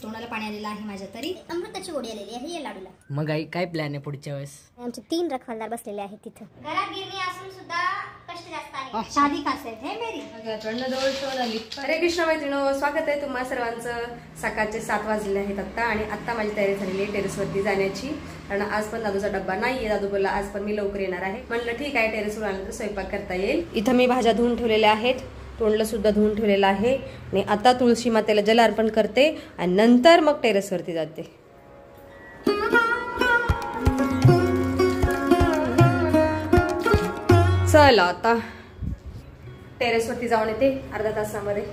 तोंडाला पाणी आलेलं आहे माझ्या तरी अमृताची गोडी आलेली आहे या लाडूला। मग आई काय प्लॅन आहे पुढच्या वेळेस? आमचे 3 रखवालदार बसलेले आहेत तिथं। घरात गिरणी असून सुद्धा कष्ट जास्त आहे। शादी खासियत है मेरी। हरे कृष्ण मैत्रिणो, स्वागत आहे तुम्हा सर्वांचं। सकाळचे 7 वाजले आहेत आता आणि आता माझी तयारी झालेली आहे टेरेसवरती जाण्याची, कारण आज पण दादूचा डब्बा नाहीये। दादू बोलला आज पण मी लवकर येणार आहे। म्हणलं ठीक आहे, टेरेसवर आल्यानंतर स्वयंपाक करता येईल। इथं मी भाज्या धुवून ठेवलेल्या आहेत, तोंडलं सुद्धा धुवून ठेवलेलं आहे आणि आता तुळशी मातेला जल अर्पण करते आणि नंतर मग टेरेसवरती जाते। चला आता टेरेसवरती जाऊन येते अर्धा तासामध्ये।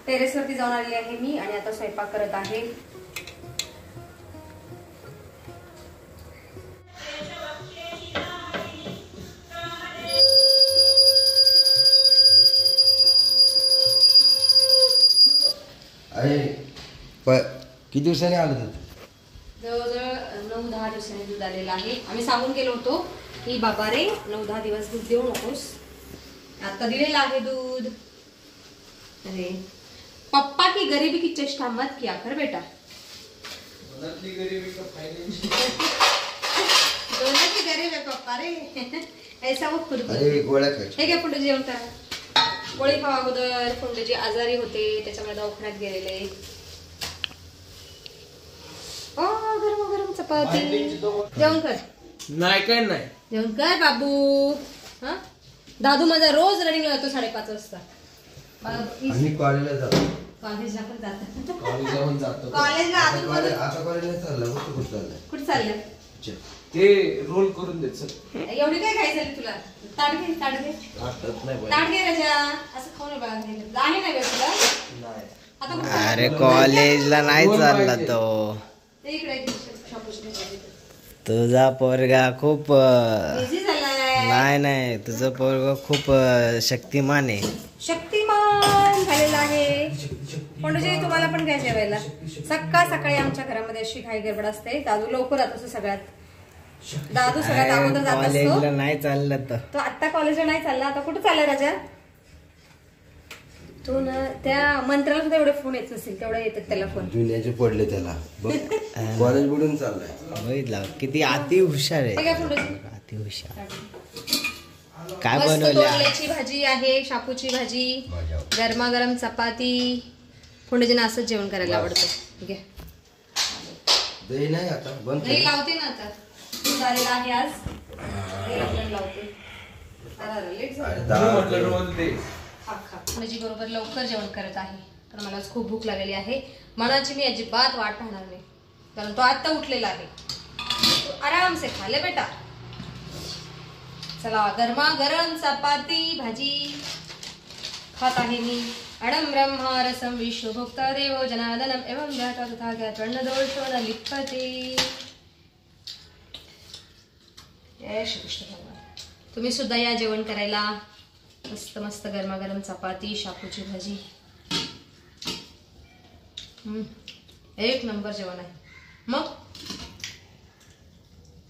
टेरेसवरती जाऊन आली आहे मी आणि आता स्वयंपाक करत आहे। अरे किती दिवसांनी आलं तर? जवळजवळ 9-10 दिवसांनी दूध आलेलं आहे। आम्ही सांगून गेलो होतो की बाबा रे 9-10 दिवस दूध देऊ नकोस, आता दिलेलं आहे दूध। अरे पप्पा की गरीबी की चेष्टा मत किया कर बेटा। दोनों की गरीब है पप्पा रे। ऐसा वो खुद हे काय पुढे जेवण करा, पोळी खावा अगोदर। पुंडूजी आजारी होते त्याच्यामुळे दवाखान्यात गेलेले। गरम गरम चपाती जेवण कर। नाही काय नाही जेवण कर बाबू। हा दादू माझा रोज रनिंगला जातो 5:30 वाजता। आणि कॉलेजला जातो। कॉलेजला पण जातो। कॉलेजला पण जातो। कॉलेजला आता कॉलेजला चालला कुठे चाललाय? कुठे चाललाय? ते रोल करून देत सर। एवढी काय खायचं झाली तुला? ताट घे ताट घे ताट घे राजा। असं खाऊ नये बाळा, आहे नाही तुला? नाही आता कुठे? अरे कॉलेजला नाही चालला तो। इकडे शापूची तुझा पोरगा खूप बिझी झालाय। नाही तुझं पोरगा खूप शक्तिमान आहे। शक्तिमान झालेला आहे। पंडूजी तुम्हाला पण काय जेवायला? सकाळी आमच्या घरामध्ये अशी घाई गडबड असते। दादू लवकर जात असतो सगळ्यात। दादू सगळ्यात अगोदर जात असतो। कॉलेजला नाही चालला तो आता कॉलेजला नाही चालला। आता कुठे चाललाय राजा? तो ना त्या मंत्र्याला सुद्धा एवढे फोन येत नसतील, तेवढे येतात त्याला फोन। जुन्याचे पडले त्याला कॉलेज बुडून चाललाय। बघितला किती अति हुशार आहे, काय पंडूजी? अति हुशार। काय मस्त बनवल्या? तोरल्याची भाजी आहे, शापूची भाजी, गरमागरम चपाती। पंडूजींना असंच जेवण करायला आवडतं। घे दही नाही आता बंद दही लावते ना, आता दूध आलेलं आहे आज, दही आपल्याला लावते। माझी बरोबर लवकर जेवण करत आहे, कारण मला खूप भूक लागलेली आहे। मनाची मी अजिबात वाट पाहणार नाही, कारण तो आता उठलेला आहे। तो आराम से खा ले बेटा। चला गरमागरम चपाती भाजी खात आहे मी। अडम ब्रह्मा रसम विश्वभोक्ता देवो जनार्दनम एवं ज्ञाता तथा ज्ञात्वर्णदोषो न लिप्यते। जय श्री कृष्ण भगवान। तुम्ही सुद्धा या जेवण करायला। मस्त मस्त गरमागरम चपाती, शापूची भाजी, एक नंबर जेवण आहे। मग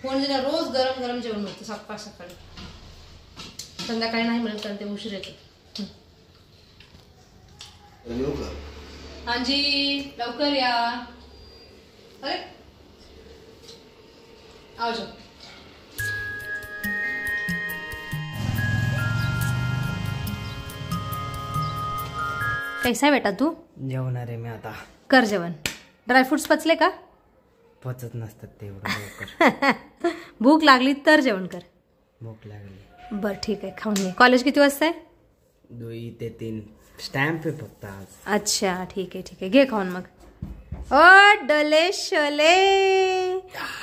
फोन जरा रोज गरम गरम जेवण मिळतं सकाळी। संध्याकाळी नाही मिळत कारण ते उशीर येतो। हाँ जी लवकर या। अरे आओ जाओ। कैसा है बेटा तू? जेवणार आहे मी आता। कर जेवण। ड्रायफ्रुट्स पचले का? पचत नसतात ते एवढं लवकर। भूक लागली तर जेवण कर। भूक लागली बर ठीक आहे, खाऊन घे। कॉलेज किती वाजता आहे? 2 ते 3 स्टॅम्प आहे फक्त आज। अच्छा ठीक आहे घे खाऊन मग। ओ डोले शोले,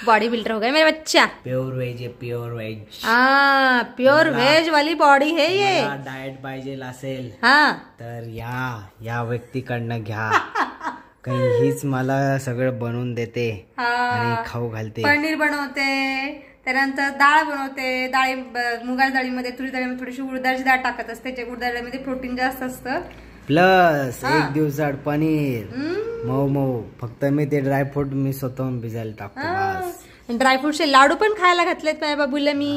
बॉडी बिल्डर हो गया मेरा बच्चा। प्योर वेज है, प्योर वेज। हाँ प्योर वेज वाली बॉडी है ये। डाएट पाहिजे असेल हाँ तर या व्यक्तीकडनं घ्या। काही हीच मला सगळं बनवून देते आणि खाऊ घालते। पनीर बनवते, त्यानंतर डाळ बनवते। मुगाच्या डाळीमध्ये, तुरी डाळीमध्ये थोडीशी उडदाची डाळ टाकत असते। उडदाच्या डाळीमध्ये प्रोटीन जास्त असतं। प्लस 1 दिवसाआड पनीर मऊ मऊ। फक्त मी ते ड्रायफ्रूट मी स्वतःहून भिजायला टाकतो बस। ड्रायफ्रूटचे लाडू पण खायला घातलेत माझ्या बाबूला मी.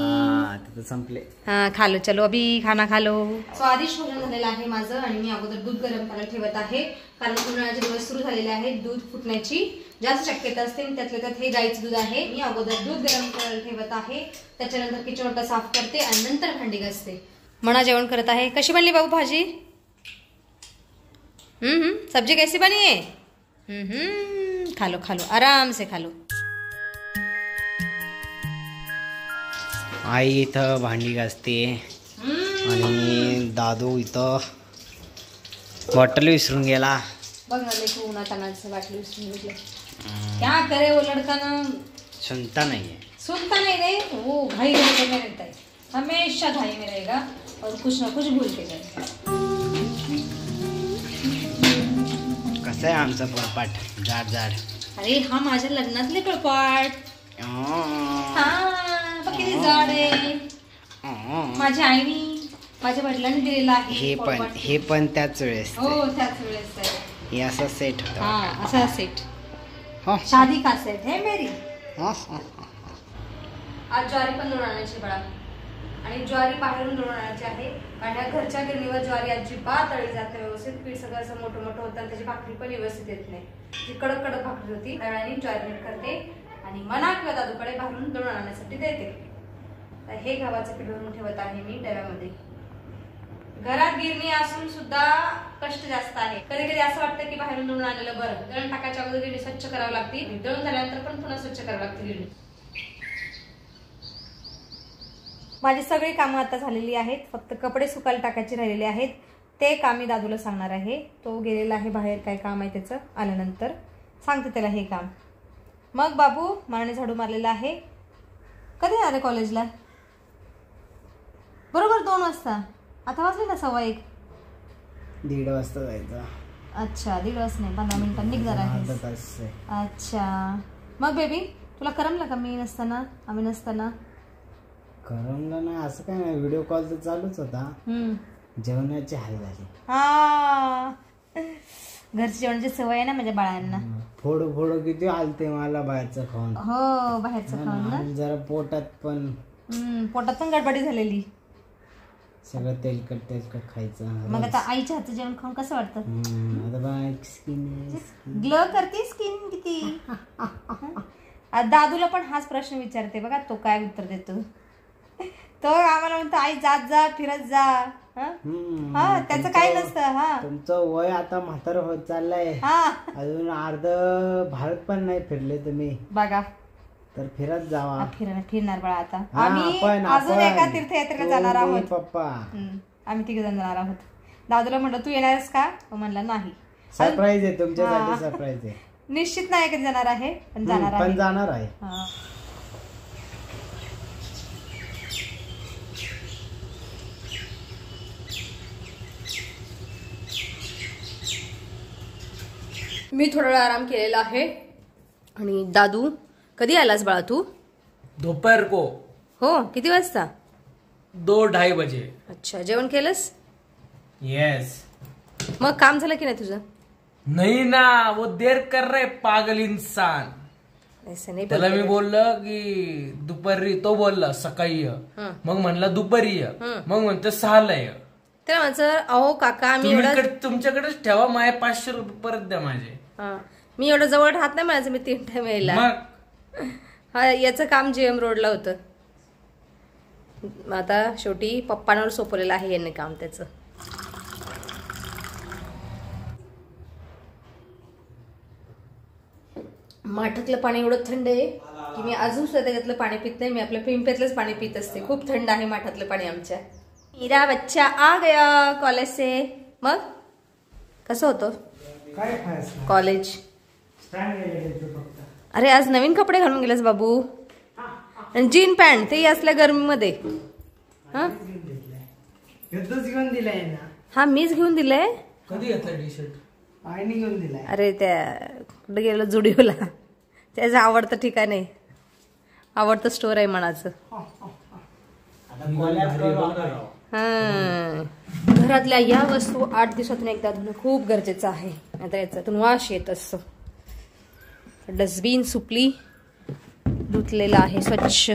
तिथं संपले. हाँ खा लो, चलो अभी खाना खा लो. स्वादिष्ट भोजन झालेलं आहे माझं आणि मी अगोदर दूध गरम करायला ठेवत आहे, कारण उन्हाळ्याचे दिवस सुरू झालेले आहेत. दूध फुटण्याची जास्त शक्यता असते, त्यातल्या त्यात हे गाईचं दूध आहे. मी अगोदर दूध गरम करायला ठेवत आहे, त्याच्यानंतर किचन ओटा साफ करते आणि नंतर भांडी घासते. मना जेवण करत आहे. कशी बनली बाबू भाजी? सब्जी कैसी बनी है? खा लो खा लो, आराम से खा लो. आई इथं भांडी घासते आणि दादू इथं बॉटल विसरून गेला. बघ ना लेकरू उन्हात तानाचं बाटली विसरून गेले. क्या करे वो लड़का ना, सुनता नहीं है. सुनता नहीं रे, वो घाई घाई में रहता है, हमेशा घाई में रहेगा और कुछ ना कुछ भूल के जाएगा. कसं आहे आमचा पोळपाट? जाड जाड. अरे हा माझ्या लग्नातले पोळपाट. हा बघ किती जाड आहे. माझ्या आईने माझ्या वडिलांनी दिलेला आहे हे पण त्याच वेळेस. हो त्याच वेळेस आहे. हे असं सेट होतं. हाँ असा सेट, शादी का सेट है मेरी. आज ज्वारी पण दळून आणायची बळा, आणि ज्वारी बाहेरून दळून आणायची आहे, कारण या घरच्या गिरणीवर ज्वारी अजिबात तळी जाते व्यवस्थित. पीठ सगळं असं मोठं मोठं होतं आणि त्याची भाकरी पण व्यवस्थित येत नाही. जी कडक कडक भाकरी होती त्यावेळी ज्वारी नीट करते आणि मना किंवा दादूकडे बाहेरून दळून आणण्यासाठी देते. तर हे गव्हाचं पीठ भरून ठेवत आहे मी डब्यामध्ये. घरात गिरणी असून सुद्धा कष्ट जास्त आहे. कधी कधी असं वाटतं की बाहेरून दळून आणलेलं बरं. दळण टाकायच्या अगोदर गिरणी स्वच्छ करावी लागते, दळून झाल्यानंतर पण पुन्हा स्वच्छ करावी लागते गिरणी. माझी सगळी कामं आता झालेली आहेत, फक्त कपडे सुकायला टाकायचे राहिलेले आहेत. ते काम मी दादूला सांगणार आहे. तो गेलेला आहे बाहेर, काय काम आहे त्याचं, आल्यानंतर सांगते त्याला हे काम. मग बाबू माने झाडू मारलेला आहे. कधी आले कॉलेजला? बरोबर 2 वाजता. आता वाजले ना 1:15. 1:30 वाजता जायचं. अच्छा 1:30 वाजता नाही, 15 मिनिटांनी निघणार आहे. अच्छा मग बेबी तुला करमलं का मी नसताना, आम्ही नसताना? करमलं नाही असं काय नाही, व्हिडिओ कॉल तर चालूच होता. जेवणाची हाल झाली. हा घरची जेवणाची सवय आहे ना माझ्या बाळांना. फोडो फोडो किती आलते मला बाहेरचं खाऊन. हो बाहेरचं खाऊन ना, जरा पोटात पण गडबडी झालेली. सगळं तेलकट खायचं. मग आता आईच्या हातचं जेवण खाऊन कसं वाटतं? आता बघ स्किन ग्लो करते स्किन किती. दादूला पण हाच प्रश्न विचारते बघा, तो काय उत्तर देतो. तो आम्हाला म्हणतो आई जात जा फिरत जा. हा त्याचं काही नसतं. हा तुमचं वय आता म्हातार होत चाललंय. अजून अर्ध भारत पण नाही फिरले तुम्ही बघा, तर फिरत जावा. फिरणार बाळा आता. आम्ही अजून एका तीर्थयात्रेला जाणार आहोत. पप्पा आम्ही 3 जण जाणार आहोत. दादूला म्हणलं तू येणारस का? तो म्हणला नाही. सरप्राईज आहे तुमच्यासाठी, सरप्राईज आहे. निश्चित नाही कधी जाणार आहे, पण जाणार आहे. मी थोडा वेळ आराम केलेला आहे. आणि दादू कधी आलास बाळा तू? दोपहर को. हो किती वाजता? 2-2:30 बजे. अच्छा जेवण केलंस? यस. मग काम झालं की नाही तुझं? नहीं ना, वो देर कर रहे पागल इंसान. ऐसे नाही त्याला मी बोललं की दुपारी, तो बोलला सकाळी ये. मग म्हणला दुपारी ये. मग म्हणतो 6ला ये. तर माझं अहो काका मी तुमच्याकडेच ठेवा, माझे 500 रुपये परत द्या माझे. मी एवढं जवळ राहत नाही माझं, मी 3 टाइम यायला. हा याचं काम GM रोडला होतं. आता शेवटी पप्पांवर सोपवलेलं आहे यांनी काम त्याचं. माठातलं पाणी एवढं थंड आहे की मी अजून सुद्धा त्याच्यातलं पाणी पित नाही. मी आपल्या पिंप्यातलंच पाणी पित असते. खूप थंड आहे माठातलं पाणी आमच्या. मेरा बच्चा आ गया कॉलेज से. मग कसं होतं कॉलेज? अरे आज नवीन कपडे घालून गेलेस बाबू, जीन पॅन्ट ते असल्या गरमीमध्ये. घेऊन दिलाय ना. हा मीच घेऊन दिलंय. कधी घेतला टी-शर्ट? आईने घेऊन दिलाय. अरे त्या कुठे गेलो जुडिओला, त्याचं आवडतं ठिकाण आहे, आवडतं स्टोर आहे मनाचं. घरातल्या या वस्तू 8 दिवसातून एकदा धुणं खूप गरजेचं आहे, नाहीतर याच्यातून वास येत असतो. डस्टबिन सुपली धुतलेलं आहे स्वच्छ.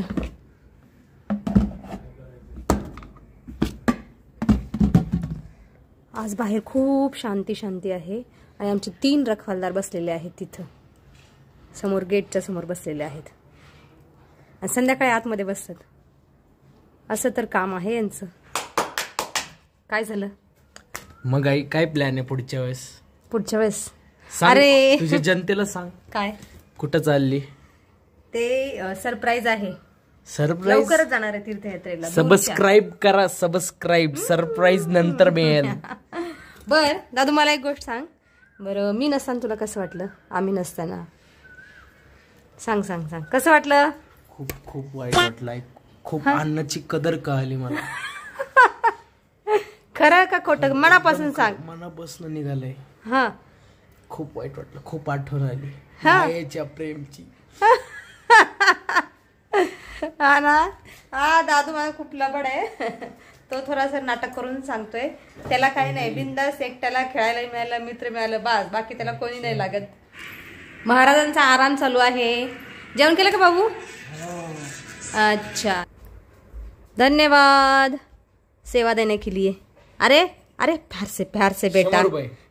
आज बाहेर खूप शांती आहे आणि आमचे 3 रखवालदार बसलेले आहेत तिथं समोर, गेटच्या समोर बसलेले आहेत आणि संध्याकाळी आतमध्ये बसतात. असं तर काम आहे यांचं. काय झालं मग आई काय प्लॅन आहे पुढच्या वेळेस? पुढच्या वेळेस सांग, अरे तुझ्या जनतेला सांग. काय कुठं चालली? ते सरप्राईज आहे. सरप्राईज लवकरच जाणार आहे तीर्थयात्रेला. सबस्क्राईब करा, सबस्क्राईब. सरप्राईज नंतर मिळेल. बर दादू मला एक गोष्ट सांग बरं, मी नसताना तुला कसं वाटलं? आम्ही नसताना सांग सांग सांग कसं वाटलं? खूप खूप वाईट वाटलं. खूप अन्नाची कदर कळाली मला. खरं का खोटं? मनापासून सांग. मनापासून निघालंय. हा खूप वाईट वाटलं. खूप आठवण आली हा. मायेच्या प्रेमची. हा ना. हा दादू माझा खूप लबड आहे. तो थोडासा नाटक करून सांगतोय. त्याला काही नाही, बिंदास एकट्याला खेळायला मिळालं, मित्र मिळालं, बास. बाकी त्याला कोणी नाही लागत. महाराजांचा आराम चालू आहे. जेवण केलं का बाबू? अच्छा, धन्यवाद सेवा देने के लिए. अरे अरे प्यार से बेटा.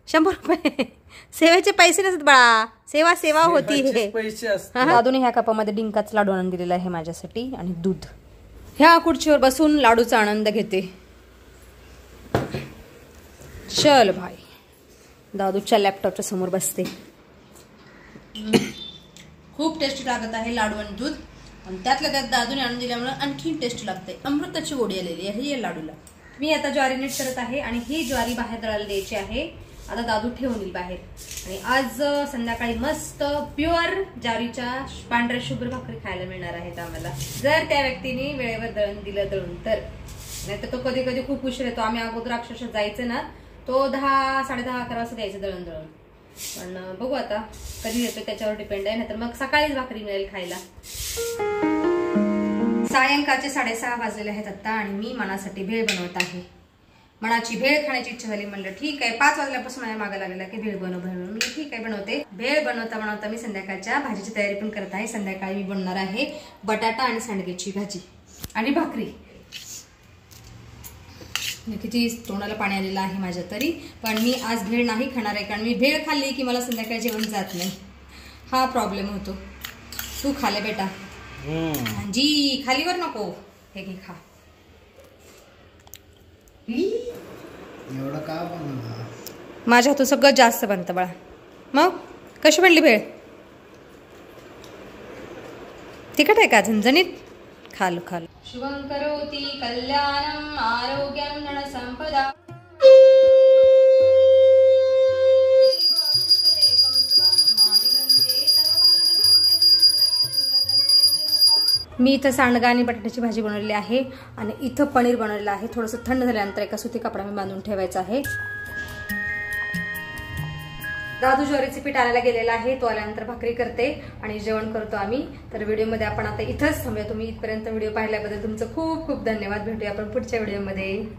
100 रुपये सेवेचे पैसे नसतात बाळा. सेवा सेवा होती है. पैसे असतात. दादूने ह्या कपामध्ये डिंकाचा लाडू आणून दिलेला आहे माझ्यासाठी आणि दूध. ह्या खुर्चीवर बसून लाडूचा आनंद घेते. चल भाई. दादूच्या लॅपटॉपच्या समोर बसते. खूप टेस्टी लागत आहे लाडू आणि दूध. आणि त्यातल्या त्यात दादूने आणून दिल्यामुळे आणखी टेस्टी लागते. अमृताची गोडी आलेली आहे या लाडूला. मी आता ज्वारी नीट करत आहे आणि ही ज्वारी बाहेर दळायला द्यायची आहे. आता दादू ठेवून येईल बाहेर. आणि आज संध्याकाळी मस्त प्युअर ज्वारीच्या पांढऱ्या शुभ्र भाकरी खायला मिळणार आहेत आम्हाला, जर त्या व्यक्तीने वेळेवर दळण दिलं दळून तर. नाहीतर तो कधी कधी खूप उशीर येतो. आम्ही अगोदर अक्षरशः जायचं ना, तो 10, 10:30, 11 वाजता द्यायचं दळण. पण बघू आता कधी येतो त्याच्यावर डिपेंड आहे. नाहीतर मग सकाळीच भाकरी मिळेल खायला. सायंकाळचे 6:30 वाजलेले आहेत आता आणि मी मनासाठी भेळ बनवत आहे. मनाची भेळ खाण्याची इच्छा झाली. म्हणलं ठीक आहे, 5 वाजल्यापासून माझ्या मागे लागलेला की भेळ बनव. मी ठीक आहे बनवते. भेळ बनवता बनवता मी संध्याकाळच्या भाजीची तयारी पण करत आहे. संध्याकाळी मी बनवणार आहे बटाटा आणि सांडग्याची भाजी आणि भाकरी. किती तोंडाला पाणी आलेलं आहे माझ्या तरी. पण मी आज भेळ नाही खाणार आहे, कारण मी भेळ खाल्ली की मला संध्याकाळी जेवण जात नाही. हा प्रॉब्लेम होतो. तू खाले बेटा जी, खालीवर नको. हे घे खा. एवढं का बनवलं? माझ्या हातून सगळं जास्त बनतं बाळा. मग कशी बनली भेळ? तिखट आहे का? झणझणीत? खाल खाल. शुभं करोति कल्याणं आरोग्यं धनसंपदा. मी इथं सांडगा आणि बटाट्याची भाजी बनवलेली आहे आणि इथं पनीर बनवलेलं आहे. थोडंसं थंड झाल्यानंतर एका सुती कपड्याने बांधून ठेवायचं आहे. दादू ज्वारीचे पीठ आणायला गेलेला आहे. तो आल्यानंतर भाकरी करते आणि जेवण करतो आम्ही. तर व्हिडिओमध्ये आपण आता इथंच थांबूया. तुम्ही इथपर्यंत व्हिडिओ पाहिल्याबद्दल तुमचं खूप खूप धन्यवाद. भेटूया आपण पुढच्या व्हिडिओमध्ये.